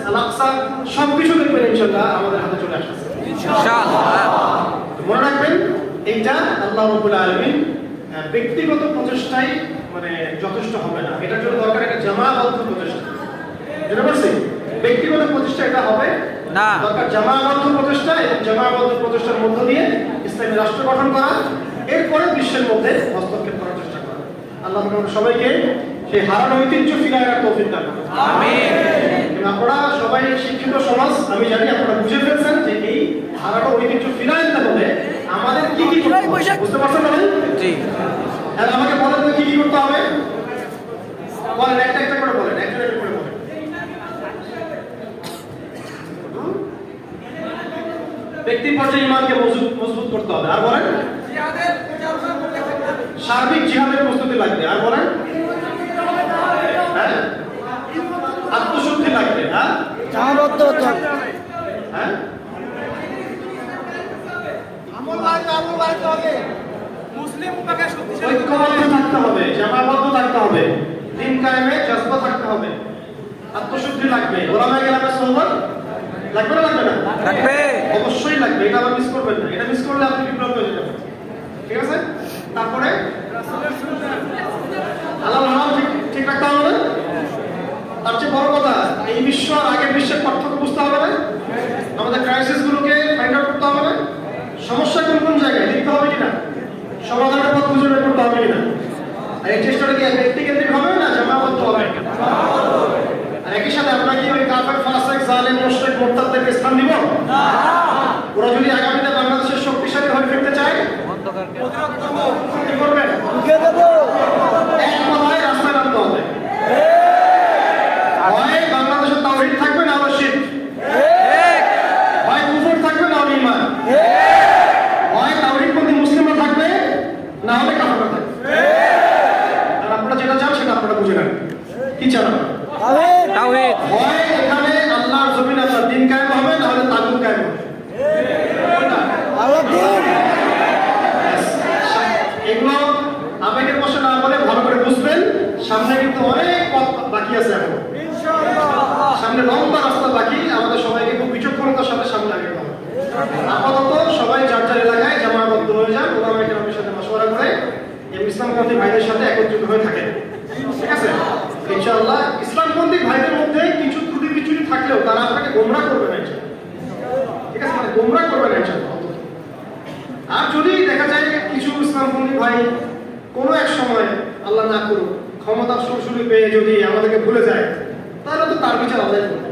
Al Aqsa সবকিছু দেখবেন ইনশাআল্লাহ আমাদের হাতে চলে আসছে ইনশাআল্লাহ। মনে রাখবেন এইটা আল্লাহ রাব্বুল আলামিন ব্যক্তিগত প্রচেষ্টাই মানে যথেষ্ট হবে না, এটার জন্য দরকার একটা জামায়াতবদ্ধ প্রচেষ্টা। যেটা বলছি ব্যক্তিগত প্রচেষ্টা এটা হবে না, দরকার জামায়াতবদ্ধ প্রচেষ্টা, এবং জামায়াতবদ্ধ প্রচেষ্টার মধ্য দিয়ে ইসলামী রাষ্ট্র গঠন করা, এরপরে বিশ্বের মধ্যে হস্তক্ষেপ করার চেষ্টা করা। আল্লাহ আমাদের সবাইকে সেই হারানো ঐতিহ্য ফিরিয়ে আনার তৌফিক দান করুন। আমিন। আপনারা সবাই শিক্ষিত সমাজ, আমি জানি আপনারা বুঝে ফেলছেন যে এই হারানো ঐতিহ্য ফিরিয়ে আনতে হলে আমাদের কি কি করতে হবে, বুঝতে পারছেন না? জি। আর আমাকে বলেন তো কি কি করতে হবে, বলেন একটা একটা করে বলেন, একটা একটা করে বলেন। ব্যক্তি পর্যায়ে ঈমানকে মজবুত করতে হবে, আর বলেন সার্বিক জিহাদের প্রস্তুতি লাগবে, আর বলেন হ্যাঁ আত্মশুদ্ধি লাগবে, হ্যাঁ হ্যাঁ ঐক্যবদ্ধ থাকতে হবে, জামাবদ্ধ থাকতে হবে, দিন কায়েমে জজবা থাকতে হবে, আত্মশুদ্ধি লাগবে, ওলামায়ে কেরামের সোহবত লাগবে না লাগবে না? লাগবে, অবশ্যই লাগবে। এটা আবার মিস করবেন না, এটা মিস করলে আপনি বিপ্লব হয়ে যাবেন। ঠিক আছে? তারপরে হালাল হারাম ঠিক রাখতে হবে। তার চেয়ে বড় কথা, এই বিশ্ব আর আগের বিশ্বের পার্থক্য বুঝতে হবে না, আমাদের ক্রাইসিস গুলোকে ফাইন্ড আউট করতে হবে না, সমস্যা কোন কোন জায়গায় দেখতে হবে কিনা, সমাধানের পথ খুঁজে বের করতে হবে কিনা। আর এই চেষ্টাটা কি ব্যক্তি কেন্দ্রিক হবে না জামাবদ্ধ হবে? আর একই সাথে আমরা কি ওই কাফের ফাসিক জালেম মুশরিক মুরতাদদেরকে স্থান দিব না? ওরা যদি আগামীতে বাংলাদেশের শক্তিশালী হয়ে ফিরতে চায় কি করবেন? ঢুকে দেব, এক কথায় রাস্তায় নামতে হবে। হয় বাংলাদেশে তাওহীদ থাকবে না হলে শিরক, হয় কুফর থাকবে না হলে ঈমান, হয় তাওহীদপন্থী মুসলিমরা থাকবে না হলে কাফেররা থাকবে। আর আপনারা যেটা চান সেটা আপনারা বুঝে নেন, কি চান? তাওহীদ। হয় এখানে আল্লাহর জমিনে আপনার দিন কায়েম হবে, না হলে তাগুত কায়েম হবে। এগুলো আবেগের বসে না বলে ভালো করে বুঝবেন, সামনে কিন্তু অনেক পথ বাকি আছে, এখন সামনে লম্বা রাস্তা বাকি, আমাদের সবাইকে খুব বিচক্ষণতার সাথে সামনে আগাতে হবে। আপাতত সবাই যার যার এলাকায় জামাবদ্ধ হয়ে যান, ওলামায়ে কেরামের সাথে মাশওয়ারা করে এবং ইসলামপন্থী ভাইদের সাথে একত্রিত হয়ে থাকেন। ঠিক আছে? ইনশাআল্লাহ ইসলামপন্থী ভাইদের মধ্যে কিছু ত্রুটি বিচ্যুতি থাকলেও তারা আপনাকে গোমরাহ করবে না, ঠিক আছে? মানে গোমরাহ করবে না ইনশাআল্লাহ। আর যদি দেখা যায় কিছু ইসলামপন্থী ভাই কোনো এক সময় আল্লাহ না করুক ক্ষমতার সুরসুরি পেয়ে যদি আমাদেরকে ভুলে যায়, তাহলে তো তার বিচার আল্লাহ করবে।